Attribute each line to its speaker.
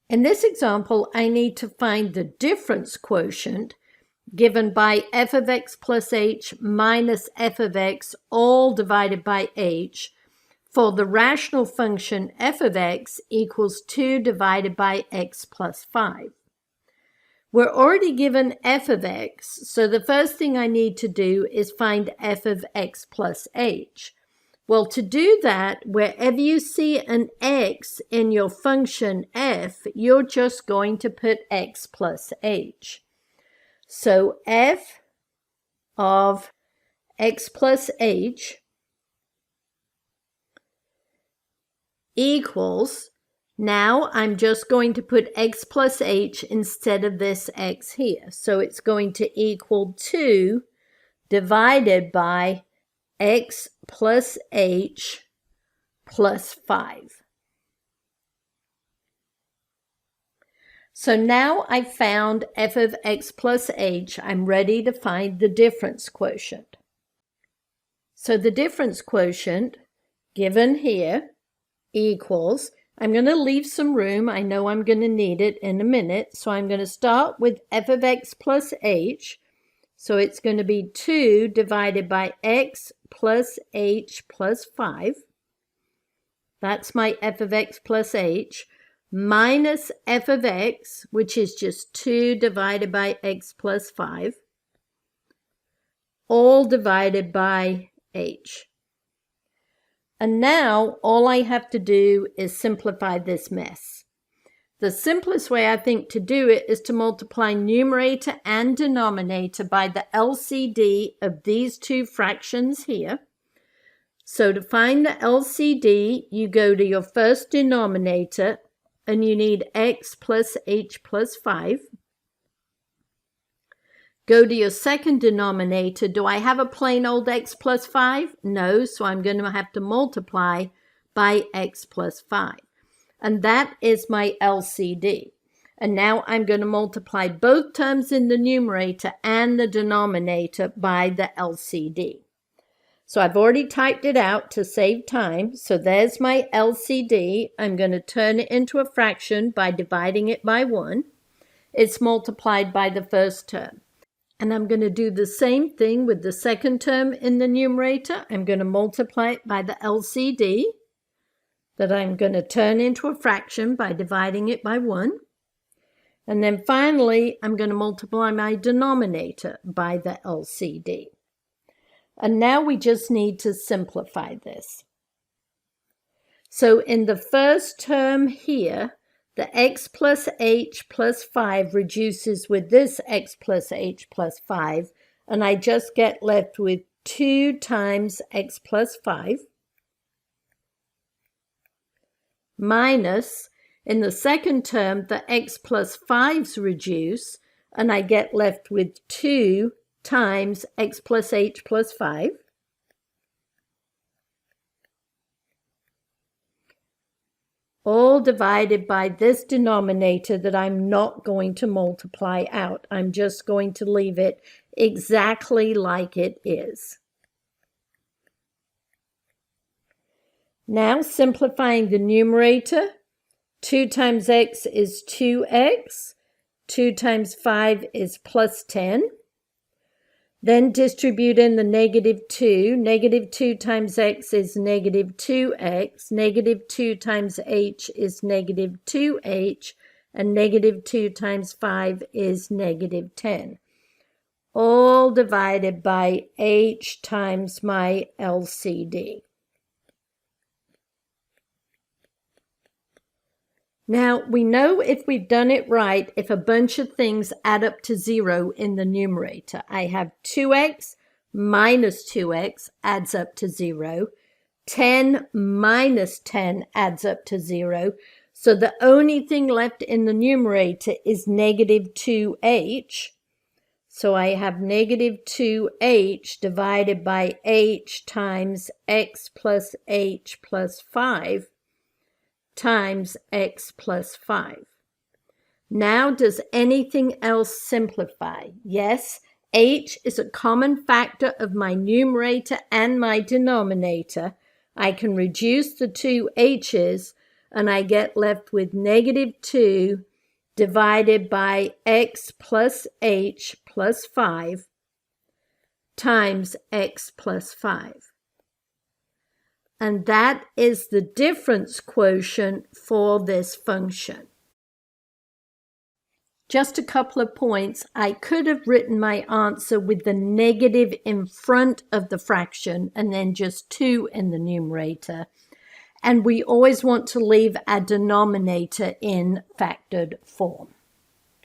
Speaker 1: In this example, I need to find the difference quotient given by f of x plus h minus f of x all divided by h for the rational function f of x equals 2 divided by x plus 5. We're already given f of x, so the first thing I need to do is find f of x plus h. Well, to do that, wherever you see an x in your function f, you're just going to put x plus h. So f of x plus h equals, now I'm just going to put x plus h instead of this x here. So it's going to equal 2 divided by x plus h plus 5. So now I've found f of x plus h. I'm ready to find the difference quotient. So the difference quotient given here equals, I'm going to leave some room. I know I'm going to need it in a minute. So I'm going to start with f of x plus h. So it's going to be 2 divided by x plus h plus 5. That's my f of x plus h, minus f of x, which is just 2 divided by x plus 5, all divided by h. And now all I have to do is simplify this mess. The simplest way I think to do it is to multiply numerator and denominator by the LCD of these two fractions here. So to find the LCD, you go to your first denominator and you need x plus h plus 5. Go to your second denominator. Do I have a plain old x plus 5? No, so I'm going to have to multiply by x plus 5. And that is my LCD. And now I'm going to multiply both terms in the numerator and the denominator by the LCD. So I've already typed it out to save time. So there's my LCD. I'm going to turn it into a fraction by dividing it by 1. It's multiplied by the first term. And I'm going to do the same thing with the second term in the numerator. I'm going to multiply it by the LCD that I'm going to turn into a fraction by dividing it by 1. And then finally, I'm going to multiply my denominator by the LCD. And now we just need to simplify this. So in the first term here, the x plus h plus 5 reduces with this x plus h plus 5, and I just get left with 2 times x plus 5 minus, in the second term, the x plus 5's reduce, and I get left with 2 times x plus h plus 5. All divided by this denominator that I'm not going to multiply out. I'm just going to leave it exactly like it is. Now simplifying the numerator, 2 times x is 2x, 2 times 5 is plus 10. Then distribute in the negative 2. Negative 2 times x is negative 2x. Negative 2 times h is negative 2h. And negative 2 times 5 is negative 10. All divided by h times my LCD. Now, we know if we've done it right, if a bunch of things add up to 0 in the numerator. I have 2x minus 2x adds up to 0. 10 minus 10 adds up to 0. So the only thing left in the numerator is negative 2h. So I have negative 2h divided by h times x plus h plus 5. Times x plus 5. Now, does anything else simplify? Yes, h is a common factor of my numerator and my denominator. I can reduce the two h's, and I get left with negative 2 divided by x plus h plus 5 times x plus 5. And that is the difference quotient for this function. Just a couple of points. I could have written my answer with the negative in front of the fraction and then just 2 in the numerator. And we always want to leave our denominator in factored form.